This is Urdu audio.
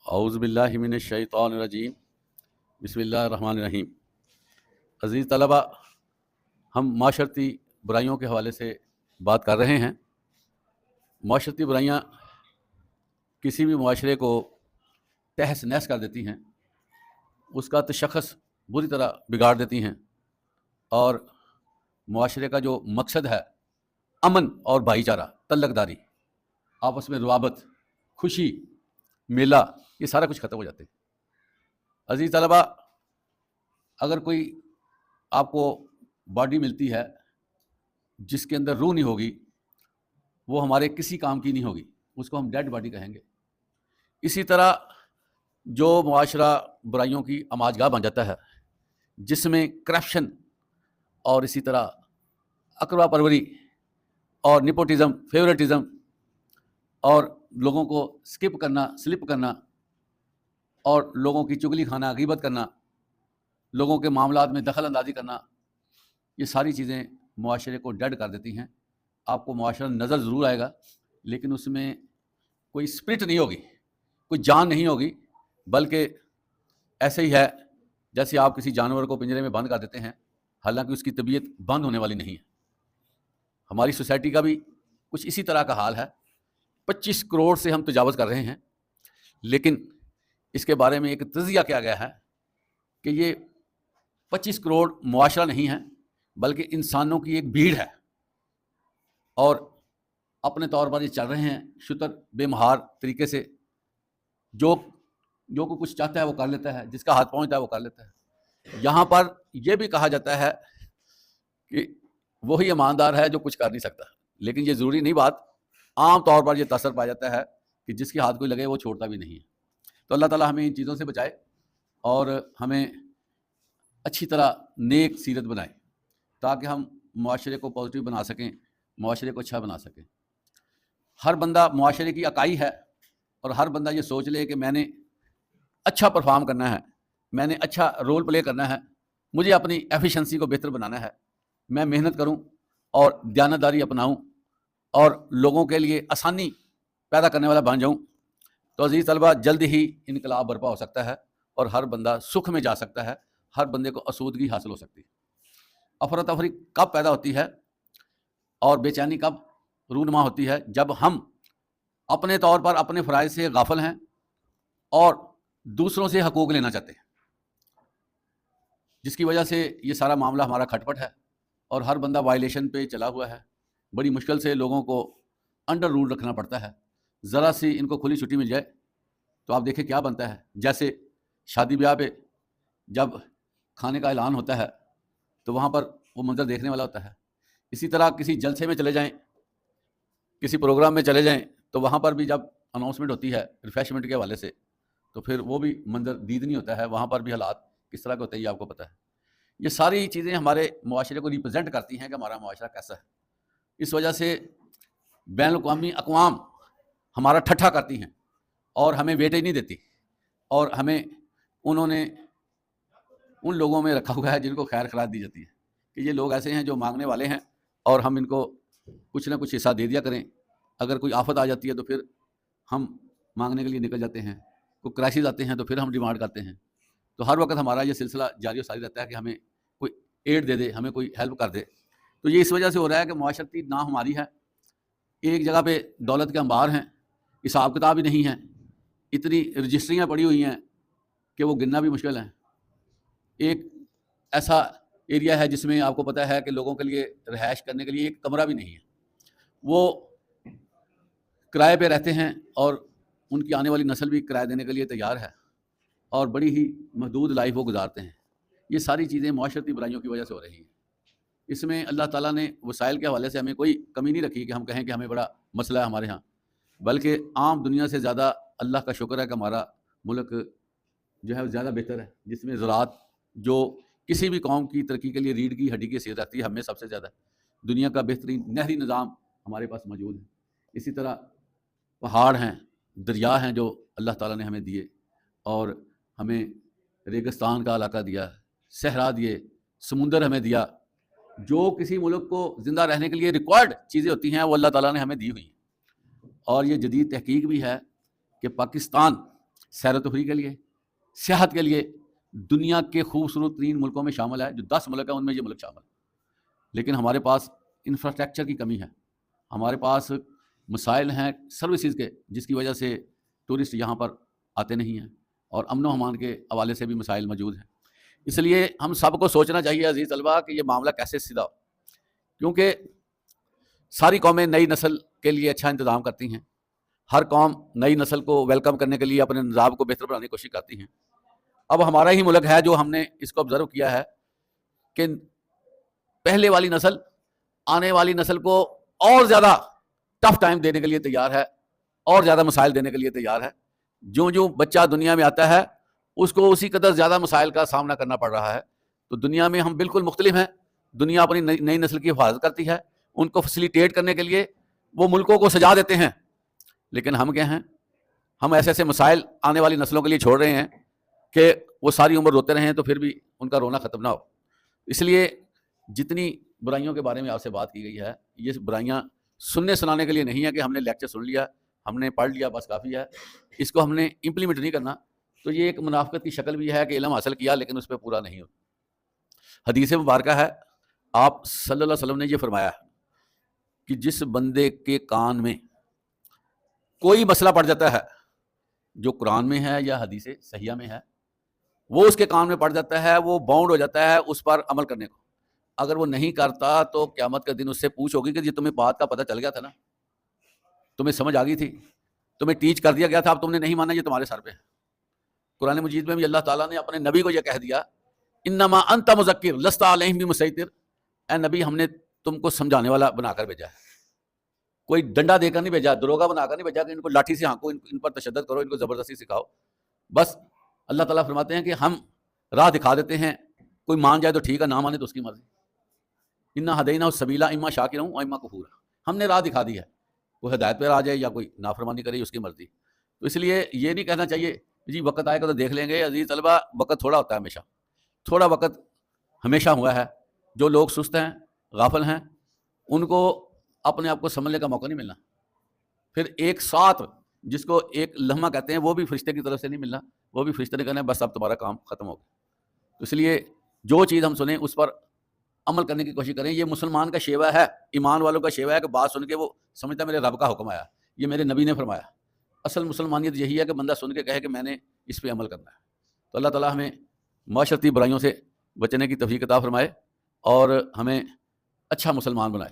اعوذ باللہ من الشیطان الرجیم بسم اللہ الرحمن الرحیم۔ عزیز طلبہ، ہم معاشرتی برائیوں کے حوالے سے بات کر رہے ہیں۔ معاشرتی برائیاں کسی بھی معاشرے کو تہس نہس کر دیتی ہیں، اس کا تشخص بری طرح بگاڑ دیتی ہیں، اور معاشرے کا جو مقصد ہے امن اور بھائی چارہ، تعلق داری، آپس میں روابط، خوشی، میلہ، یہ سارا کچھ ختم ہو جاتے ہیں۔ عزیز طلبہ، اگر کوئی آپ کو باڈی ملتی ہے جس کے اندر روح نہیں ہوگی، وہ ہمارے کسی کام کی نہیں ہوگی، اس کو ہم ڈیڈ باڈی کہیں گے۔ اسی طرح جو معاشرہ برائیوں کی آماج گاہ بن جاتا ہے، جس میں کرپشن اور اسی طرح اقربا پروری اور نیپوٹزم، فیورٹزم اور لوگوں کو سکپ کرنا، سلپ کرنا، اور لوگوں کی چگلی کھانا، غیبت کرنا، لوگوں کے معاملات میں دخل اندازی کرنا، یہ ساری چیزیں معاشرے کو ڈیڈ کر دیتی ہیں۔ آپ کو معاشرہ نظر ضرور آئے گا، لیکن اس میں کوئی اسپرٹ نہیں ہوگی، کوئی جان نہیں ہوگی، بلکہ ایسے ہی ہے جیسے آپ کسی جانور کو پنجرے میں بند کر دیتے ہیں، حالانکہ اس کی طبیعت بند ہونے والی نہیں ہے۔ ہماری سوسائٹی کا بھی کچھ اسی طرح کا حال ہے۔ 25 کروڑ سے ہم تجاوز کر رہے ہیں، لیکن اس کے بارے میں ایک تجزیہ کیا گیا ہے کہ یہ 25 کروڑ معاشرہ نہیں ہے، بلکہ انسانوں کی ایک بھیڑ ہے، اور اپنے طور پر یہ چل رہے ہیں شتر بے مہار طریقے سے، جو کو کچھ چاہتا ہے وہ کر لیتا ہے، جس کا ہاتھ پہنچتا ہے وہ کر لیتا ہے۔ یہاں پر یہ بھی کہا جاتا ہے کہ وہی ایماندار ہے جو کچھ کر نہیں سکتا، لیکن یہ ضروری نہیں بات۔ عام طور پر یہ تاثر پایا جاتا ہے کہ جس کے ہاتھ کوئی لگے وہ چھوڑتا بھی نہیں ہے۔ تو اللہ تعالیٰ ہمیں ان چیزوں سے بچائے اور ہمیں اچھی طرح نیک سیرت بنائے، تاکہ ہم معاشرے کو پازیٹیو بنا سکیں، معاشرے کو اچھا بنا سکیں۔ ہر بندہ معاشرے کی اکائی ہے، اور ہر بندہ یہ سوچ لے کہ میں نے اچھا پرفارم کرنا ہے، میں نے اچھا رول پلے کرنا ہے، مجھے اپنی ایفیشنسی کو بہتر بنانا ہے، میں محنت کروں اور دیانتداری اپناؤں اور لوگوں کے لیے آسانی پیدا کرنے والا بن جاؤں، تو عزیز طلبہ جلد ہی انقلاب برپا ہو سکتا ہے، اور ہر بندہ سکھ میں جا سکتا ہے، ہر بندے کو اسودگی حاصل ہو سکتی ہے۔ افراتفری کب پیدا ہوتی ہے اور بے چینی کب رونما ہوتی ہے؟ جب ہم اپنے طور پر اپنے فرائض سے غافل ہیں اور دوسروں سے حقوق لینا چاہتے ہیں، جس کی وجہ سے یہ سارا معاملہ ہمارا کھٹ پٹ ہے، اور ہر بندہ وائلیشن پہ چلا ہوا ہے۔ بڑی مشکل سے لوگوں کو انڈر رول رکھنا پڑتا ہے۔ ذرا سی ان کو کھلی چھٹی مل جائے تو آپ دیکھیں کیا بنتا ہے۔ جیسے شادی بیاہ پہ جب کھانے کا اعلان ہوتا ہے تو وہاں پر وہ منظر دیکھنے والا ہوتا ہے۔ اسی طرح کسی جلسے میں چلے جائیں، کسی پروگرام میں چلے جائیں، تو وہاں پر بھی جب اناؤنسمنٹ ہوتی ہے ریفریشمنٹ کے حوالے سے، تو پھر وہ بھی منظر دید نہیں ہوتا ہے، وہاں پر بھی حالات کس طرح کے ہوتے ہیں یہ آپ کو پتہ ہے۔ یہ ساری چیزیں ہمارے معاشرے کو ریپرزینٹ کرتی ہیں کہ ہمارا معاشرہ کیسا ہے۔ اس وجہ سے بین الاقوامی اقوام ہمارا ٹھٹھا کرتی ہیں اور ہمیں ویٹیج نہیں دیتی، اور ہمیں انہوں نے ان لوگوں میں رکھا ہوا ہے جن کو خیر خیرات دی جاتی ہے کہ یہ لوگ ایسے ہیں جو مانگنے والے ہیں، اور ہم ان کو کچھ نہ کچھ حصہ دے دیا کریں۔ اگر کوئی آفت آ جاتی ہے تو پھر ہم مانگنے کے لیے نکل جاتے ہیں، کوئی کرائسس آتے ہیں تو پھر ہم ڈیمانڈ کرتے ہیں۔ تو ہر وقت ہمارا یہ سلسلہ جاری و ساری رہتا ہے کہ ہمیں کوئی ایڈ دے دے، ہمیں کوئی ہیلپ کر دے۔ تو یہ اس وجہ سے ہو رہا ہے کہ معاشرتی نہ ہماری ہے، ایک جگہ پہ دولت کے انبار ہیں، حساب کتاب ہی نہیں ہے، اتنی رجسٹریاں پڑی ہوئی ہیں کہ وہ گننا بھی مشکل ہے۔ ایک ایسا ایریا ہے جس میں آپ کو پتہ ہے کہ لوگوں کے لیے رہائش کرنے کے لیے ایک کمرہ بھی نہیں ہے، وہ کرائے پہ رہتے ہیں، اور ان کی آنے والی نسل بھی کرائے دینے کے لیے تیار ہے، اور بڑی ہی محدود لائف وہ گزارتے ہیں۔ یہ ساری چیزیں معاشرتی برائیوں کی وجہ سے ہو رہی ہیں۔ اس میں اللہ تعالیٰ نے وسائل کے حوالے سے ہمیں کوئی کمی نہیں رکھی کہ ہم کہیں کہ ہمیں بڑا مسئلہ ہے ہمارے ہاں، بلکہ عام دنیا سے زیادہ اللہ کا شکر ہے کہ ہمارا ملک جو ہے زیادہ بہتر ہے، جس میں زراعت جو کسی بھی قوم کی ترقی کے لیے ریڑھ کی ہڈی کی حیثیت رکھتی ہے، ہمیں سب سے زیادہ دنیا کا بہترین نہری نظام ہمارے پاس موجود ہے۔ اسی طرح پہاڑ ہیں، دریا ہیں جو اللہ تعالیٰ نے ہمیں دیے، اور ہمیں ریگستان کا علاقہ دیا، صحرا دیے، سمندر ہمیں دیا۔ جو کسی ملک کو زندہ رہنے کے لیے ریکوائرڈ چیزیں ہوتی ہیں وہ اللہ تعالیٰ نے ہمیں دی ہوئی ہیں۔ اور یہ جدید تحقیق بھی ہے کہ پاکستان سیر و تفریح کے لیے، سیاحت کے لیے دنیا کے خوبصورت ترین ملکوں میں شامل ہے. جو 10 ملک ہیں ان میں یہ ملک شامل ہے. لیکن ہمارے پاس انفراسٹرکچر کی کمی ہے، ہمارے پاس مسائل ہیں سروسز کے، جس کی وجہ سے ٹورسٹ یہاں پر آتے نہیں ہیں، اور امن و امان کے حوالے سے بھی مسائل موجود ہیں. اس لیے ہم سب کو سوچنا چاہیے عزیز طلباء کہ یہ معاملہ کیسے سیدھا ہو، کیونکہ ساری قومیں نئی نسل کے لیے اچھا انتظام کرتی ہیں. ہر قوم نئی نسل کو ویلکم کرنے کے لیے اپنے نظام کو بہتر بنانے کی کوشش کرتی ہیں. اب ہمارا ہی ملک ہے جو ہم نے اس کو آبزرو کیا ہے کہ پہلے والی نسل آنے والی نسل کو اور زیادہ ٹف ٹائم دینے کے لیے تیار ہے، اور زیادہ مسائل دینے کے لیے تیار ہے. جو بچہ دنیا میں آتا ہے اس کو اسی قدر زیادہ مسائل کا سامنا کرنا پڑ رہا ہے. تو دنیا میں ہم بالکل مختلف ہیں. دنیا اپنی نئی نسل کی حفاظت کرتی ہے، ان کو فیسیلیٹیٹ کرنے کے لیے وہ ملکوں کو سجا دیتے ہیں. لیکن ہم کیا ہیں، ہم ایسے ایسے مسائل آنے والی نسلوں کے لیے چھوڑ رہے ہیں کہ وہ ساری عمر روتے رہیں تو پھر بھی ان کا رونا ختم نہ ہو. اس لیے جتنی برائیوں کے بارے میں آپ سے بات کی گئی ہے، یہ برائیاں سننے سنانے کے لیے نہیں ہے کہ ہم نے لیکچر سن لیا، ہم نے پڑھ لیا بس کافی ہے. اس کو ہم نے امپلیمنٹ نہیں کرنا. تو یہ ایک منافقت کی شکل بھی ہے کہ علم حاصل کیا لیکن اس پہ پورا نہیں ہو. حدیث مبارکہ ہے، آپ صلی اللہ علیہ وسلم نے یہ فرمایا کہ جس بندے کے کان میں کوئی مسئلہ پڑ جاتا ہے جو قرآن میں ہے یا حدیث صحیحہ میں ہے، وہ اس کے کان میں پڑ جاتا ہے، وہ باؤنڈ ہو جاتا ہے اس پر عمل کرنے کو. اگر وہ نہیں کرتا تو قیامت کے دن اس سے پوچھ ہوگی کہ یہ تمہیں بات کا پتہ چل گیا تھا نا، تمہیں سمجھ آ گئی تھی، تمہیں ٹیچ کر دیا گیا تھا، اب تم نے نہیں مانا، یہ تمہارے سر پہ ہے. قرآن مجید میں بھی اللہ تعالیٰ نے اپنے نبی کو یہ کہہ دیا، انما انت مذکر لست علیہم بمسیطر، اے نبی ہم نے تم کو سمجھانے والا بنا کر بھیجا ہے. کوئی ڈنڈا دے کر نہیں بھیجا، دروغہ بنا کر نہیں بھیجا کہ ان کو لاٹھی سے ہانکو، ان پر تشدد کرو، ان کو زبردستی سکھاؤ. بس اللہ تعالیٰ فرماتے ہیں کہ ہم راہ دکھا دیتے ہیں، کوئی مان جائے تو ٹھیک ہے، نہ مانے تو اس کی مرضی. انا ہدیناہ السبیلا اما شاکرا و اما کفورا، ہم نے راہ دکھا دی ہے، کوئی ہدایت پر آ جائے یا کوئی نافرمانی کرے اس کی مرضی. تو اس لیے یہ نہیں کہنا چاہیے جی وقت آئے گا تو دیکھ لیں گے. عزیز طلبہ، وقت تھوڑا ہوتا ہے، ہمیشہ تھوڑا وقت ہمیشہ ہوا ہے. جو لوگ سست ہیں، غافل ہیں، ان کو اپنے آپ کو سنبھلنے کا موقع نہیں ملنا. پھر ایک ساتھ جس کو ایک لمحہ کہتے ہیں وہ بھی فرشتے کی طرف سے نہیں ملنا، وہ بھی فرشتے نے کہنا ہے بس اب تمہارا کام ختم ہو گیا. اس لیے جو چیز ہم سنیں اس پر عمل کرنے کی کوشش کریں. یہ مسلمان کا شیوہ ہے، ایمان والوں کا شیوہ ہے کہ بات سن کے وہ سمجھتا ہے میرے رب کا حکم آیا، یہ میرے نبی نے فرمایا. اصل مسلمانیت یہی ہے کہ بندہ سن کے کہے کہ میں نے اس پہ عمل کرنا ہے. تو اللہ تعالیٰ ہمیں معاشرتی برائیوں سے بچنے کی توفیق عطا فرمائے اور ہمیں اچھا مسلمان بنائے.